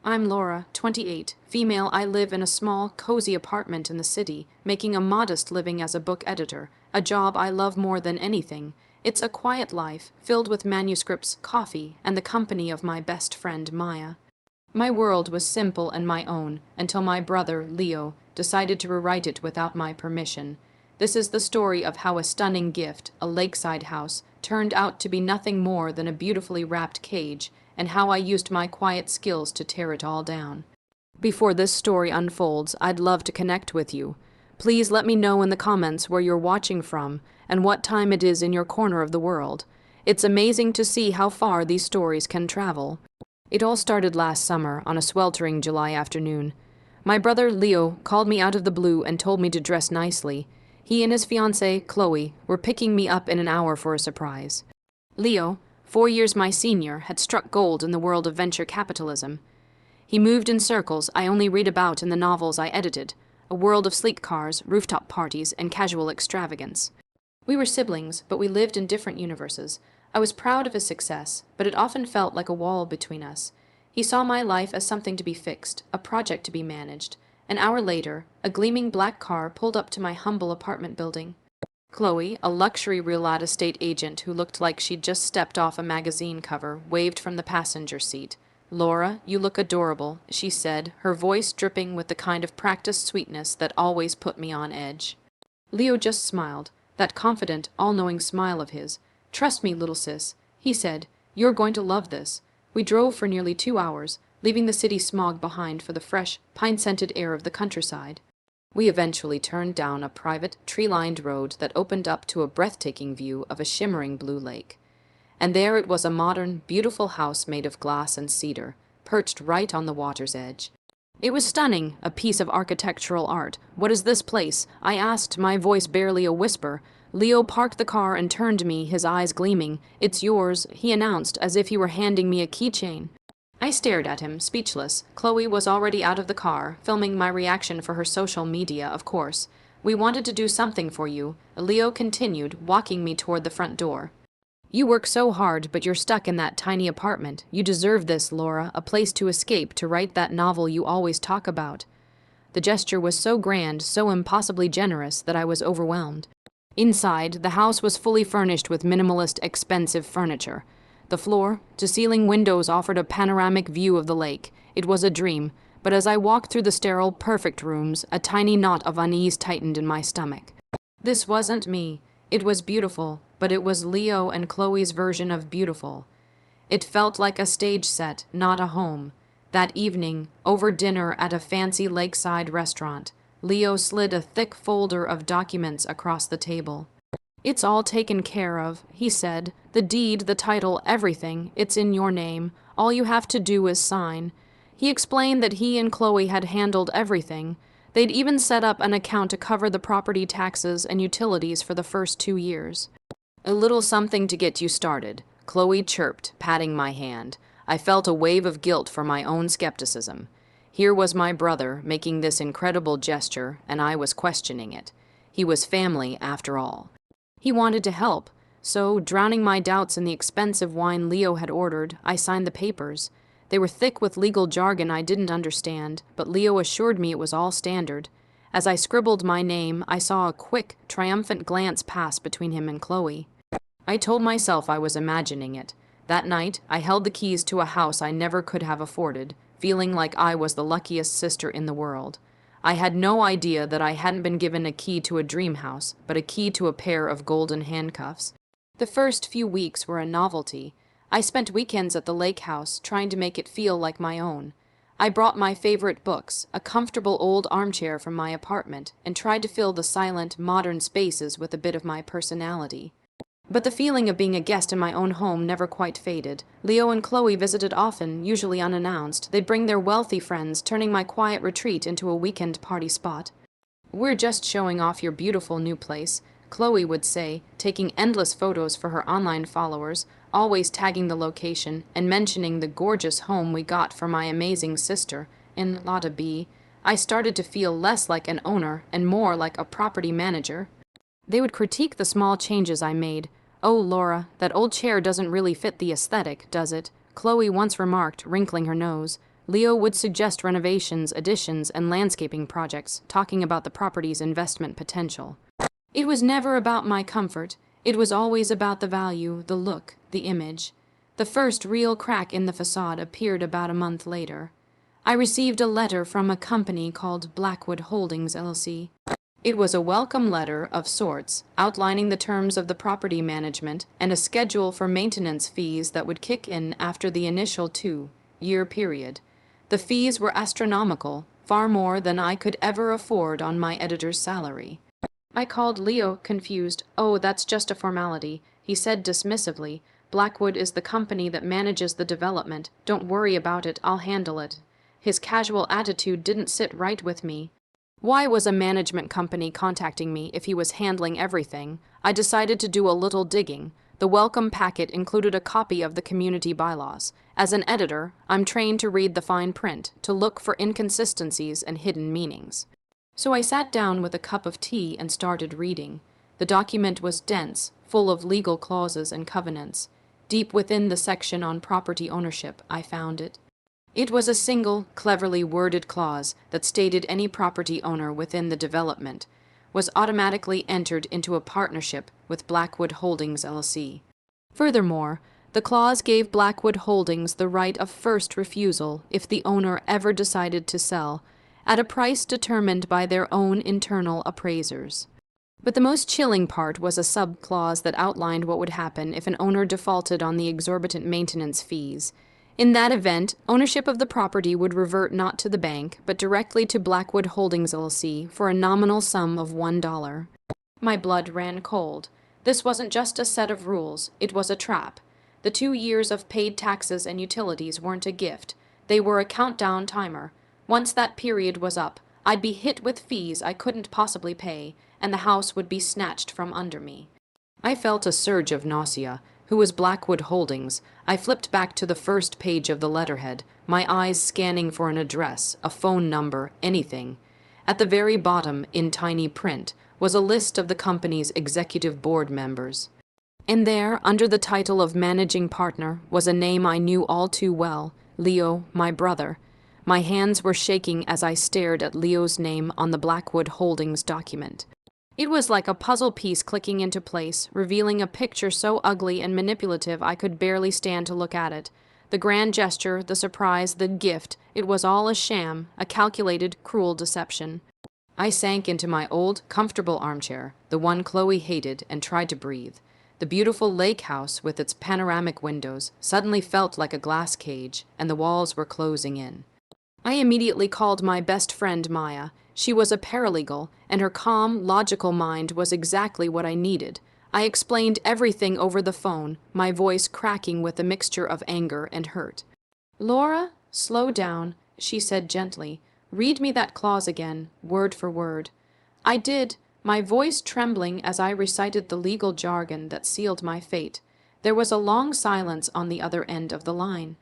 I'm Laura, 28, female. I live in a small, cozy apartment in the city, making a modest living as a book editor, a job I love more than anything. It's a quiet life, filled with manuscripts, coffee, and the company of my best friend Maya. My world was simple and my own, until my brother, Leo, decided to rewrite it without my permission. This is the story of how a stunning gift, a lakeside house, turned out to be nothing more than a beautifully wrapped cage, and how I used my quiet skills to tear it all down. Before this story unfolds, I'd love to connect with you. Please let me know in the comments where you're watching from and what time it is in your corner of the world. It's amazing to see how far these stories can travel. It all started last summer on a sweltering July afternoon. My brother Leo called me out of the blue and told me to dress nicely. He and his fiancée, Chloe, were picking me up in an hour for a surprise. Leo, 4 years my senior, had struck gold in the world of venture capitalism. He moved in circles I only read about in the novels I edited, a world of sleek cars, rooftop parties, and casual extravagance. We were siblings, but we lived in different universes. I was proud of his success, but it often felt like a wall between us. He saw my life as something to be fixed, a project to be managed. An hour later, a gleaming black car pulled up to my humble apartment building. Chloe, a luxury real estate agent who looked like she'd just stepped off a magazine cover, waved from the passenger seat. "Laura, you look adorable," she said, her voice dripping with the kind of practiced sweetness that always put me on edge. Leo just smiled, that confident, all-knowing smile of his. "Trust me, little sis," he said. "You're going to love this." We drove for nearly 2 hours, leaving the city smog behind for the fresh, pine-scented air of the countryside. We eventually turned down a private, tree-lined road that opened up to a breathtaking view of a shimmering blue lake. And there it was, a modern, beautiful house made of glass and cedar, perched right on the water's edge. It was stunning, a piece of architectural art. "What is this place?" I asked, my voice barely a whisper. Leo parked the car and turned to me, his eyes gleaming. "It's yours," he announced, as if he were handing me a keychain. I stared at him, speechless. Chloe was already out of the car, filming my reaction for her social media, of course. "We wanted to do something for you," Leo continued, walking me toward the front door. "You work so hard, but you're stuck in that tiny apartment. You deserve this, Laura, a place to escape, to write that novel you always talk about." The gesture was so grand, so impossibly generous, that I was overwhelmed. Inside, the house was fully furnished with minimalist, expensive furniture. The floor-to-ceiling windows offered a panoramic view of the lake. It was a dream, but as I walked through the sterile, perfect rooms, a tiny knot of unease tightened in my stomach. This wasn't me. It was beautiful, but it was Leo and Chloe's version of beautiful. It felt like a stage set, not a home. That evening, over dinner at a fancy lakeside restaurant, Leo slid a thick folder of documents across the table. "It's all taken care of," he said. "The deed, the title, everything. It's in your name. All you have to do is sign." He explained that he and Chloe had handled everything. They'd even set up an account to cover the property taxes and utilities for the first 2 years. "A little something to get you started," Chloe chirped, patting my hand. I felt a wave of guilt for my own skepticism. Here was my brother making this incredible gesture, and I was questioning it. He was family, after all. He wanted to help, so, drowning my doubts in the expensive wine Leo had ordered, I signed the papers. They were thick with legal jargon I didn't understand, but Leo assured me it was all standard. As I scribbled my name, I saw a quick, triumphant glance pass between him and Chloe. I told myself I was imagining it. That night, I held the keys to a house I never could have afforded, feeling like I was the luckiest sister in the world. I had no idea that I hadn't been given a key to a dream house, but a key to a pair of golden handcuffs. The first few weeks were a novelty. I spent weekends at the lake house, trying to make it feel like my own. I brought my favorite books, a comfortable old armchair from my apartment, and tried to fill the silent, modern spaces with a bit of my personality. But the feeling of being a guest in my own home never quite faded. Leo and Chloe visited often, usually unannounced. They'd bring their wealthy friends, turning my quiet retreat into a weekend party spot. "We're just showing off your beautiful new place," Chloe would say, taking endless photos for her online followers, always tagging the location and mentioning the gorgeous home we got for my amazing sister in Lotta B. I started to feel less like an owner and more like a property manager. They would critique the small changes I made. "Oh, Laura, that old chair doesn't really fit the aesthetic, does it?" Chloe once remarked, wrinkling her nose. Leo would suggest renovations, additions, and landscaping projects, talking about the property's investment potential. It was never about my comfort. It was always about the value, the look, the image. The first real crack in the facade appeared about a month later. I received a letter from a company called Blackwood Holdings, LLC. It was a welcome letter of sorts, outlining the terms of the property management and a schedule for maintenance fees that would kick in after the initial 2-year period. The fees were astronomical, far more than I could ever afford on my editor's salary. I called Leo, confused. "Oh, that's just a formality," he said dismissively. "Blackwood is the company that manages the development. Don't worry about it, I'll handle it." His casual attitude didn't sit right with me. Why was a management company contacting me if he was handling everything? I decided to do a little digging. The welcome packet included a copy of the community bylaws. As an editor, I'm trained to read the fine print, to look for inconsistencies and hidden meanings. So I sat down with a cup of tea and started reading. The document was dense, full of legal clauses and covenants. Deep within the section on property ownership, I found it. It was a single, cleverly worded clause that stated any property owner within the development was automatically entered into a partnership with Blackwood Holdings, LLC. Furthermore, the clause gave Blackwood Holdings the right of first refusal if the owner ever decided to sell, at a price determined by their own internal appraisers. But the most chilling part was a sub-clause that outlined what would happen if an owner defaulted on the exorbitant maintenance fees. In that event, ownership of the property would revert not to the bank, but directly to Blackwood Holdings, LLC for a nominal sum of $1. My blood ran cold. This wasn't just a set of rules, it was a trap. The 2 years of paid taxes and utilities weren't a gift. They were a countdown timer. Once that period was up, I'd be hit with fees I couldn't possibly pay, and the house would be snatched from under me. I felt a surge of nausea. Who was Blackwood Holdings? I flipped back to the first page of the letterhead, my eyes scanning for an address, a phone number, anything. At the very bottom, in tiny print, was a list of the company's executive board members. And there, under the title of managing partner, was a name I knew all too well, Leo, my brother. My hands were shaking as I stared at Leo's name on the Blackwood Holdings document. It was like a puzzle piece clicking into place, revealing a picture so ugly and manipulative I could barely stand to look at it. The grand gesture, the surprise, the gift, it was all a sham, a calculated, cruel deception. I sank into my old, comfortable armchair, the one Chloe hated, and tried to breathe. The beautiful lake house, with its panoramic windows, suddenly felt like a glass cage, and the walls were closing in. I immediately called my best friend Maya. She was a paralegal, and her calm, logical mind was exactly what I needed. I explained everything over the phone, my voice cracking with a mixture of anger and hurt. "Laura, slow down," she said gently. "Read me that clause again, word for word." I did, my voice trembling as I recited the legal jargon that sealed my fate. There was a long silence on the other end of the line.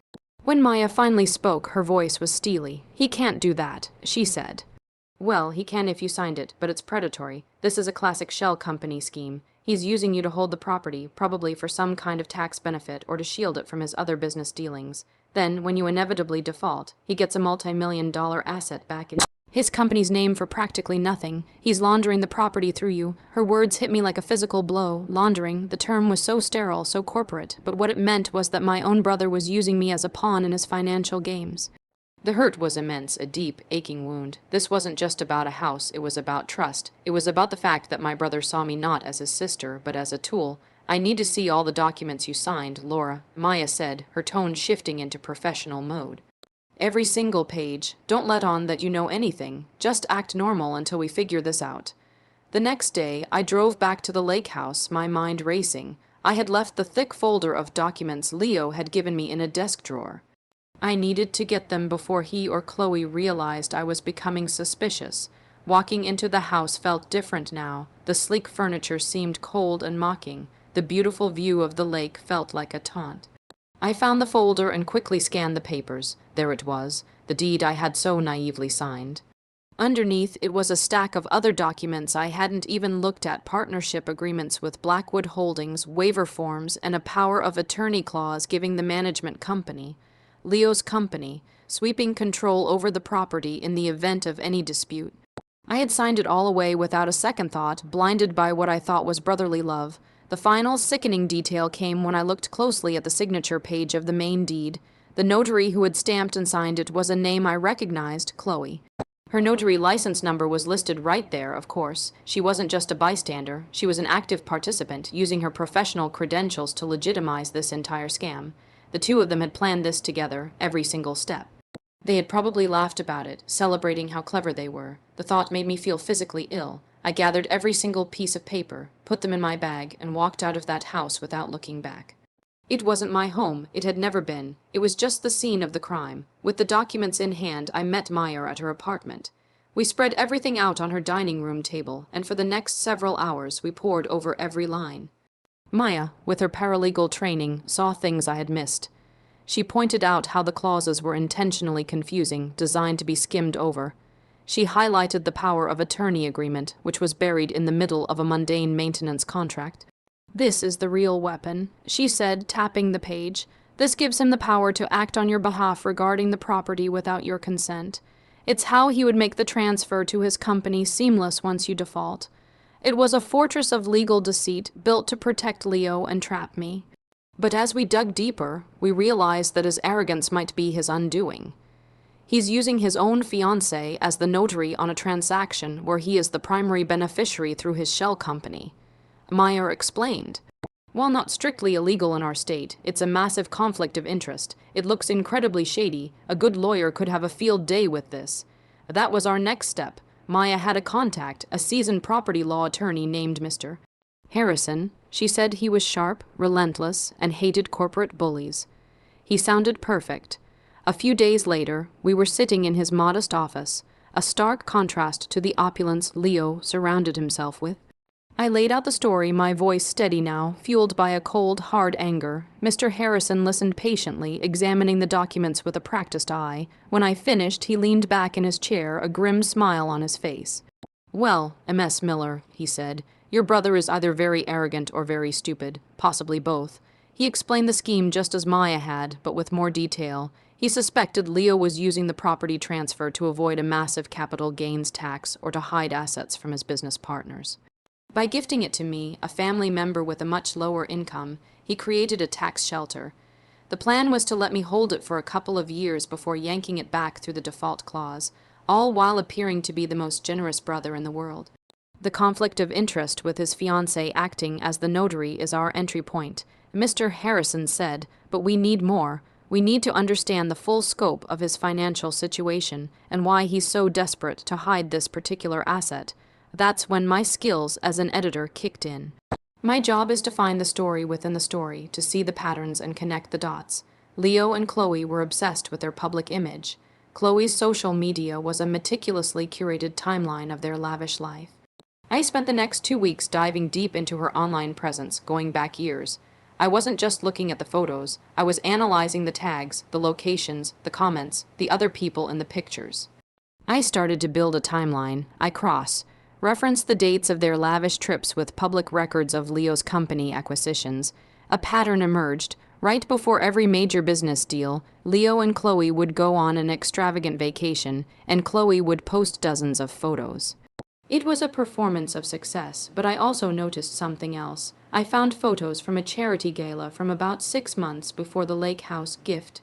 When Maya finally spoke, her voice was steely. "He can't do that," she said. "Well, he can if you signed it, but it's predatory. This is a classic shell company scheme. He's using you to hold the property, probably for some kind of tax benefit or to shield it from his other business dealings. Then, when you inevitably default, he gets a multi-million-dollar asset back in his company's name for practically nothing. He's laundering the property through you." Her words hit me like a physical blow. Laundering, the term was so sterile, so corporate, but what it meant was that my own brother was using me as a pawn in his financial games. The hurt was immense, a deep, aching wound. This wasn't just about a house, it was about trust. It was about the fact that my brother saw me not as his sister, but as a tool. "I need to see all the documents you signed, Laura," Maya said, her tone shifting into professional mode. "Every single page. Don't let on that you know anything. Just act normal until we figure this out." The next day, I drove back to the lake house, my mind racing. I had left the thick folder of documents Leo had given me in a desk drawer. I needed to get them before he or Chloe realized I was becoming suspicious. Walking into the house felt different now. The sleek furniture seemed cold and mocking. The beautiful view of the lake felt like a taunt. I found the folder and quickly scanned the papers. There it was, the deed I had so naively signed. Underneath, it was a stack of other documents I hadn't even looked at: partnership agreements with Blackwood Holdings, waiver forms, and a power of attorney clause giving the management company, Leo's company, sweeping control over the property in the event of any dispute. I had signed it all away without a second thought, blinded by what I thought was brotherly love. The final, sickening detail came when I looked closely at the signature page of the main deed. The notary who had stamped and signed it was a name I recognized, Chloe. Her notary license number was listed right there, of course. She wasn't just a bystander. She was an active participant, using her professional credentials to legitimize this entire scam. The two of them had planned this together, every single step. They had probably laughed about it, celebrating how clever they were. The thought made me feel physically ill. I gathered every single piece of paper, put them in my bag, and walked out of that house without looking back. It wasn't my home. It had never been. It was just the scene of the crime. With the documents in hand, I met Meyer at her apartment. We spread everything out on her dining room table, and for the next several hours we pored over every line. Maya, with her paralegal training, saw things I had missed. She pointed out how the clauses were intentionally confusing, designed to be skimmed over. She highlighted the power of attorney agreement, which was buried in the middle of a mundane maintenance contract. "This is the real weapon," she said, tapping the page. "This gives him the power to act on your behalf regarding the property without your consent. It's how he would make the transfer to his company seamless once you default. It was a fortress of legal deceit built to protect Leo and trap me. But as we dug deeper, we realized that his arrogance might be his undoing. He's using his own fiancée as the notary on a transaction where he is the primary beneficiary through his shell company." Meyer explained. "While not strictly illegal in our state, it's a massive conflict of interest. It looks incredibly shady. A good lawyer could have a field day with this. That was our next step. Maya had a contact, a seasoned property law attorney named Mr. Harrison. She said he was sharp, relentless, and hated corporate bullies. He sounded perfect. A few days later, we were sitting in his modest office, a stark contrast to the opulence Leo surrounded himself with. I laid out the story, my voice steady now, fueled by a cold, hard anger. Mr. Harrison listened patiently, examining the documents with a practiced eye. When I finished, he leaned back in his chair, a grim smile on his face. "Well, M.S. Miller," he said, "your brother is either very arrogant or very stupid, possibly both. He explained the scheme just as Maya had, but with more detail. He suspected Leo was using the property transfer to avoid a massive capital gains tax or to hide assets from his business partners. By gifting it to me, a family member with a much lower income, he created a tax shelter. The plan was to let me hold it for a couple of years before yanking it back through the default clause, all while appearing to be the most generous brother in the world. The conflict of interest with his fiancée acting as the notary is our entry point," Mr. Harrison said, "but we need more. We need to understand the full scope of his financial situation and why he's so desperate to hide this particular asset. That's when my skills as an editor kicked in. My job is to find the story within the story, to see the patterns and connect the dots. Leo and Chloe were obsessed with their public image. Chloe's social media was a meticulously curated timeline of their lavish life. I spent the next 2 weeks diving deep into her online presence, going back years. I wasn't just looking at the photos. I was analyzing the tags, the locations, the comments, the other people in the pictures. I started to build a timeline. I referenced the dates of their lavish trips with public records of Leo's company acquisitions. A pattern emerged. Right before every major business deal, Leo and Chloe would go on an extravagant vacation, and Chloe would post dozens of photos. It was a performance of success, but I also noticed something else. I found photos from a charity gala from about 6 months before the lake house gift.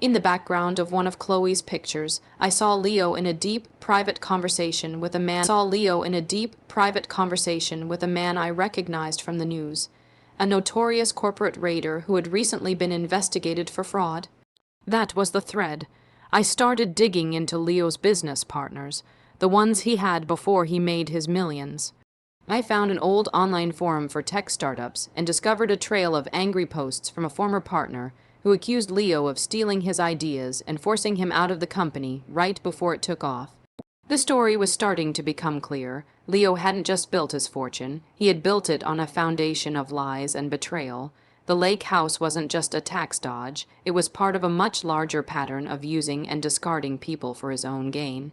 In the background of one of Chloe's pictures, I saw Leo in a deep, private conversation with a man I recognized from the news, a notorious corporate raider who had recently been investigated for fraud. That was the thread. I started digging into Leo's business partners, the ones he had before he made his millions. I found an old online forum for tech startups and discovered a trail of angry posts from a former partner who accused Leo of stealing his ideas and forcing him out of the company right before it took off. The story was starting to become clear. Leo hadn't just built his fortune, he had built it on a foundation of lies and betrayal. The lake house wasn't just a tax dodge, it was part of a much larger pattern of using and discarding people for his own gain.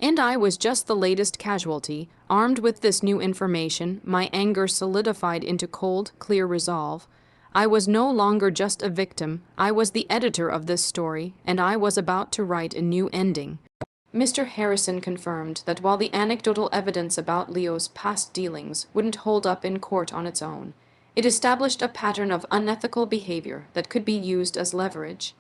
And I was just the latest casualty. Armed with this new information, my anger solidified into cold, clear resolve. I was no longer just a victim, I was the editor of this story, and I was about to write a new ending. Mr. Harrison confirmed that while the anecdotal evidence about Leo's past dealings wouldn't hold up in court on its own, it established a pattern of unethical behavior that could be used as leverage.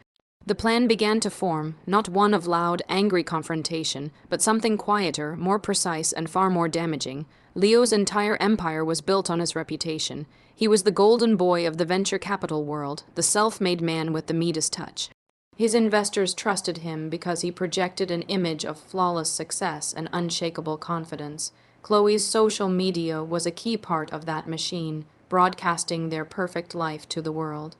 The plan began to form, not one of loud, angry confrontation, but something quieter, more precise, and far more damaging. Leo's entire empire was built on his reputation. He was the golden boy of the venture capital world, the self-made man with the Midas touch. His investors trusted him because he projected an image of flawless success and unshakable confidence. Chloe's social media was a key part of that machine, broadcasting their perfect life to the world.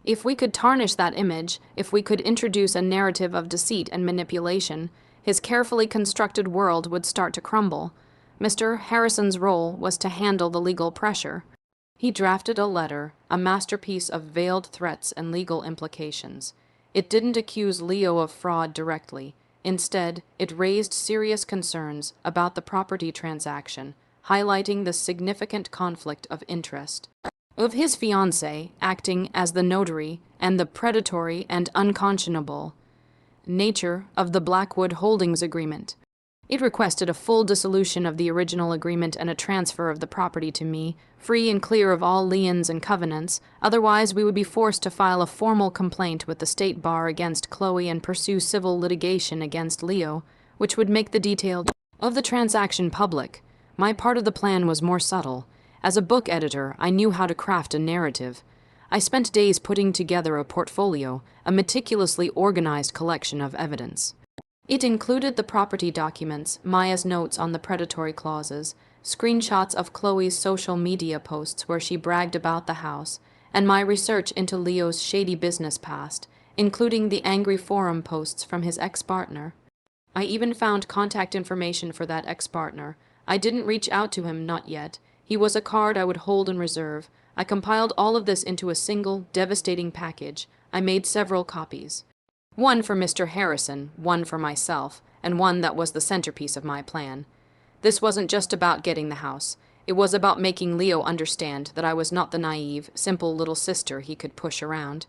If we could tarnish that image, if we could introduce a narrative of deceit and manipulation, his carefully constructed world would start to crumble. Mr. Harrison's role was to handle the legal pressure. He drafted a letter, a masterpiece of veiled threats and legal implications. It didn't accuse Leo of fraud directly. Instead, it raised serious concerns about the property transaction, highlighting the significant conflict of interest of his fiancée acting as the notary and the predatory and unconscionable nature of the Blackwood Holdings agreement. It requested a full dissolution of the original agreement and a transfer of the property to me, free and clear of all liens and covenants, otherwise we would be forced to file a formal complaint with the state bar against Chloe and pursue civil litigation against Leo, which would make the details of the transaction public. My part of the plan was more subtle. As a book editor, I knew how to craft a narrative. I spent days putting together a portfolio, a meticulously organized collection of evidence. It included the property documents, Maya's notes on the predatory clauses, screenshots of Chloe's social media posts where she bragged about the house, and my research into Leo's shady business past, including the angry forum posts from his ex-partner. I even found contact information for that ex-partner. I didn't reach out to him, not yet. He was a card I would hold in reserve. I compiled all of this into a single, devastating package. I made several copies. One for Mr. Harrison, one for myself, and one that was the centerpiece of my plan. This wasn't just about getting the house. It was about making Leo understand that I was not the naive, simple little sister he could push around.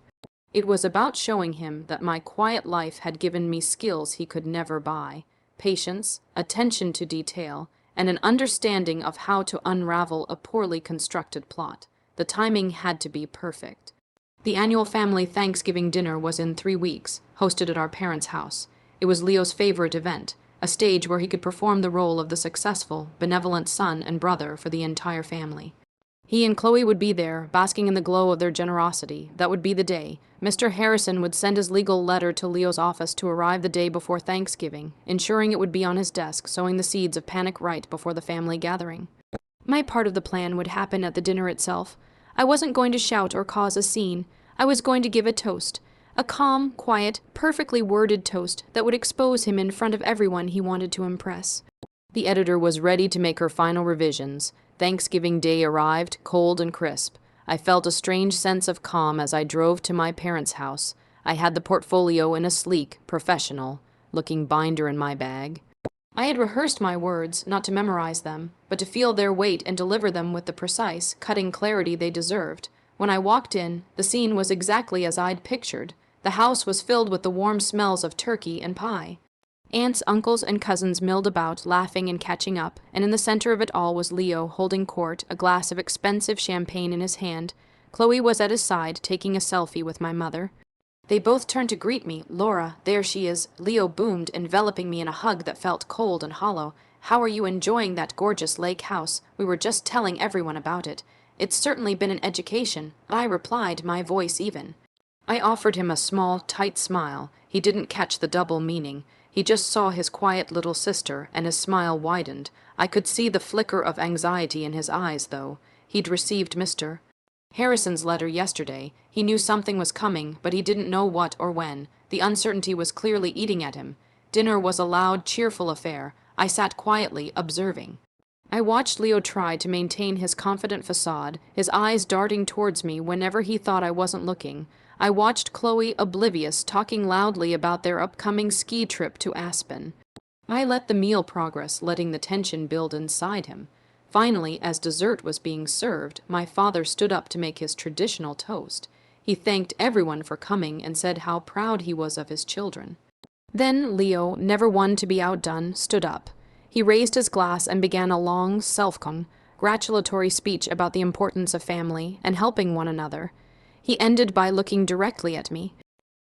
It was about showing him that my quiet life had given me skills he could never buy: patience, attention to detail, and an understanding of how to unravel a poorly constructed plot. The timing had to be perfect. The annual family Thanksgiving dinner was in 3 weeks, hosted at our parents' house. It was Leo's favorite event, a stage where he could perform the role of the successful, benevolent son and brother for the entire family. He and Chloe would be there, basking in the glow of their generosity. That would be the day. Mr. Harrison would send his legal letter to Leo's office to arrive the day before Thanksgiving, ensuring it would be on his desk, sowing the seeds of panic right before the family gathering. My part of the plan would happen at the dinner itself. I wasn't going to shout or cause a scene. I was going to give a toast. A calm, quiet, perfectly worded toast that would expose him in front of everyone he wanted to impress. The editor was ready to make her final revisions. Thanksgiving Day arrived, cold and crisp. I felt a strange sense of calm as I drove to my parents' house. I had the portfolio in a sleek, professional-looking binder in my bag. I had rehearsed my words, not to memorize them, but to feel their weight and deliver them with the precise, cutting clarity they deserved. When I walked in, the scene was exactly as I'd pictured. The house was filled with the warm smells of turkey and pie. Aunts, uncles, and cousins milled about, laughing and catching up, and in the center of it all was Leo, holding court, a glass of expensive champagne in his hand. Chloe was at his side, taking a selfie with my mother. They both turned to greet me. "Laura, there she is," Leo boomed, enveloping me in a hug that felt cold and hollow. "How are you enjoying that gorgeous lake house? We were just telling everyone about it. It's certainly been an education," I replied, my voice even. I offered him a small, tight smile. He didn't catch the double meaning. He just saw his quiet little sister, and his smile widened. I could see the flicker of anxiety in his eyes, though. He'd received Mr. Harrison's letter yesterday. He knew something was coming, but he didn't know what or when. The uncertainty was clearly eating at him. Dinner was a loud, cheerful affair. I sat quietly, observing. I watched Leo try to maintain his confident facade, his eyes darting towards me whenever he thought I wasn't looking. I watched Chloe, oblivious, talking loudly about their upcoming ski trip to Aspen. I let the meal progress, letting the tension build inside him. Finally, as dessert was being served, my father stood up to make his traditional toast. He thanked everyone for coming and said how proud he was of his children. Then Leo, never one to be outdone, stood up. He raised his glass and began a long, self-congratulatory speech about the importance of family and helping one another. He ended by looking directly at me.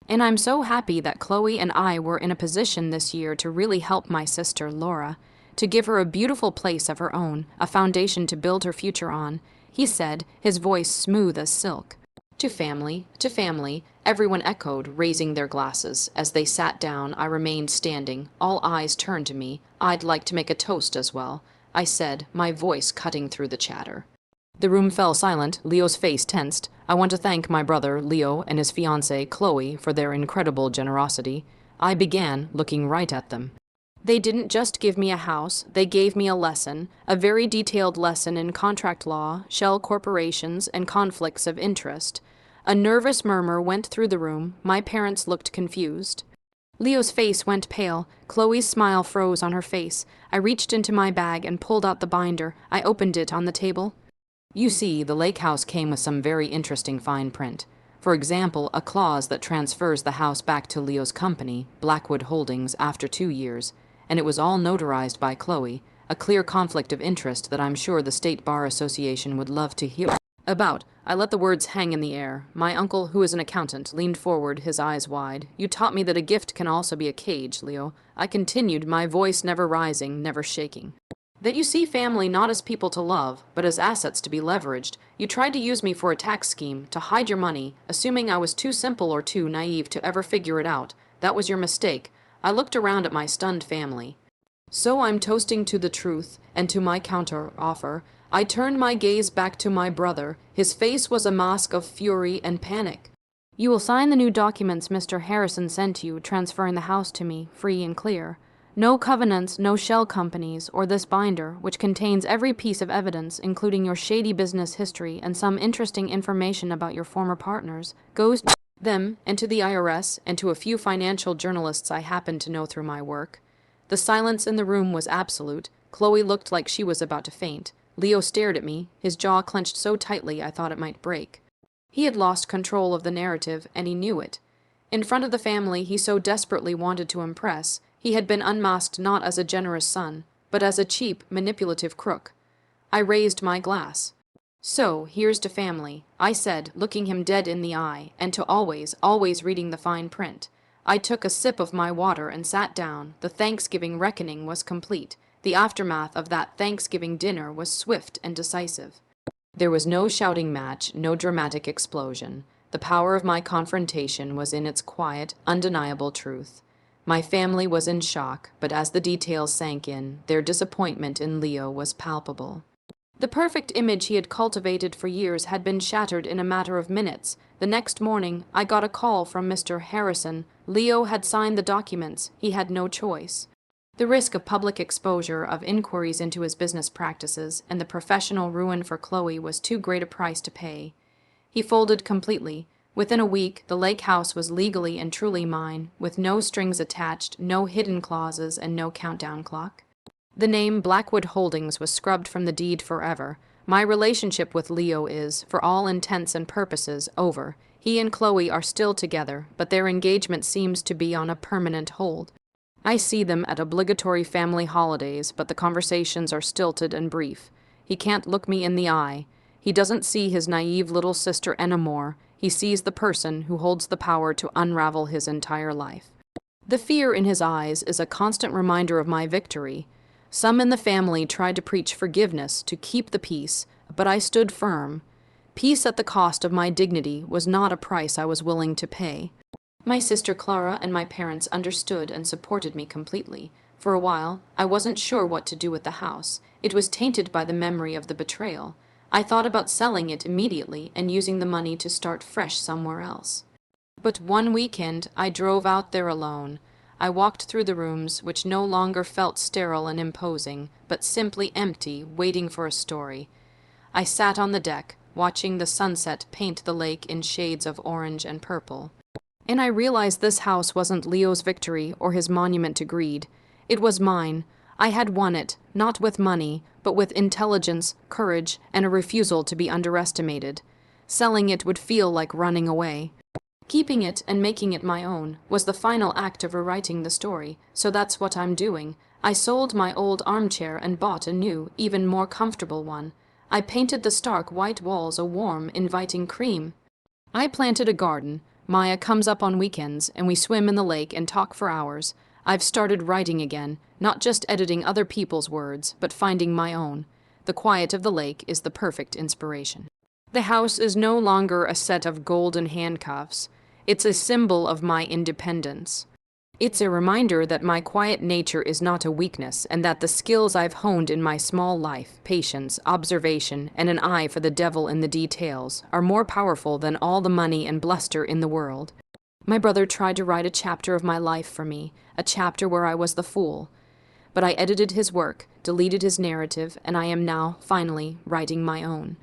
And I'm so happy that Chloe and I were in a position this year to really help my sister, Laura, to give her a beautiful place of her own, a foundation to build her future on, he said, his voice smooth as silk. To family, everyone echoed, raising their glasses. As they sat down, I remained standing, all eyes turned to me. I'd like to make a toast as well, I said, my voice cutting through the chatter. The room fell silent, Leo's face tensed. I want to thank my brother, Leo, and his fiancée, Chloe, for their incredible generosity. I began, looking right at them. They didn't just give me a house, they gave me a lesson, a very detailed lesson in contract law, shell corporations, and conflicts of interest. A nervous murmur went through the room. My parents looked confused. Leo's face went pale. Chloe's smile froze on her face. I reached into my bag and pulled out the binder. I opened it on the table. You see, the lake house came with some very interesting fine print. For example, a clause that transfers the house back to Leo's company, Blackwood Holdings, after 2 years. And it was all notarized by Chloe, a clear conflict of interest that I'm sure the State Bar Association would love to hear about. I let the words hang in the air. My uncle, who is an accountant, leaned forward, his eyes wide. You taught me that a gift can also be a cage, Leo. I continued, my voice never rising, never shaking. That you see family not as people to love, but as assets to be leveraged. You tried to use me for a tax scheme, to hide your money, assuming I was too simple or too naive to ever figure it out. That was your mistake. I looked around at my stunned family. So I'm toasting to the truth, and to my counter-offer. I turned my gaze back to my brother. His face was a mask of fury and panic. You will sign the new documents Mr. Harrison sent you, transferring the house to me, free and clear. No covenants, no shell companies, or this binder, which contains every piece of evidence, including your shady business history and some interesting information about your former partners, goes to them, and to the IRS, and to a few financial journalists I happen to know through my work. The silence in the room was absolute. Chloe looked like she was about to faint. Leo stared at me, his jaw clenched so tightly I thought it might break. He had lost control of the narrative, and he knew it. In front of the family he so desperately wanted to impress, he had been unmasked not as a generous son, but as a cheap, manipulative crook. I raised my glass. So, here's to family, I said, looking him dead in the eye, and to always, always reading the fine print. I took a sip of my water and sat down. The Thanksgiving reckoning was complete. The aftermath of that Thanksgiving dinner was swift and decisive. There was no shouting match, no dramatic explosion. The power of my confrontation was in its quiet, undeniable truth. My family was in shock, but as the details sank in, their disappointment in Leo was palpable. The perfect image he had cultivated for years had been shattered in a matter of minutes. The next morning, I got a call from Mr. Harrison. Leo had signed the documents. He had no choice. The risk of public exposure, of inquiries into his business practices, and the professional ruin for Chloe was too great a price to pay. He folded completely. Within a week, the lake house was legally and truly mine, with no strings attached, no hidden clauses, and no countdown clock. The name Blackwood Holdings was scrubbed from the deed forever. My relationship with Leo is, for all intents and purposes, over. He and Chloe are still together, but their engagement seems to be on a permanent hold. I see them at obligatory family holidays, but the conversations are stilted and brief. He can't look me in the eye. He doesn't see his naive little sister anymore. He sees the person who holds the power to unravel his entire life. The fear in his eyes is a constant reminder of my victory. Some in the family tried to preach forgiveness to keep the peace, but I stood firm. Peace at the cost of my dignity was not a price I was willing to pay. My sister Clara and my parents understood and supported me completely. For a while, I wasn't sure what to do with the house. It was tainted by the memory of the betrayal. I thought about selling it immediately and using the money to start fresh somewhere else. But one weekend, I drove out there alone. I walked through the rooms, which no longer felt sterile and imposing, but simply empty, waiting for a story. I sat on the deck, watching the sunset paint the lake in shades of orange and purple. And I realized this house wasn't Leo's victory or his monument to greed. It was mine. I had won it, not with money, but with intelligence, courage, and a refusal to be underestimated. Selling it would feel like running away. Keeping it and making it my own was the final act of rewriting the story, so that's what I'm doing. I sold my old armchair and bought a new, even more comfortable one. I painted the stark white walls a warm, inviting cream. I planted a garden. Maya comes up on weekends, and we swim in the lake and talk for hours. I've started writing again, not just editing other people's words, but finding my own. The quiet of the lake is the perfect inspiration. The house is no longer a set of golden handcuffs. It's a symbol of my independence. It's a reminder that my quiet nature is not a weakness, and that the skills I've honed in my small life, patience, observation, and an eye for the devil in the details, are more powerful than all the money and bluster in the world. My brother tried to write a chapter of my life for me, a chapter where I was the fool. But I edited his work, deleted his narrative, and I am now, finally, writing my own.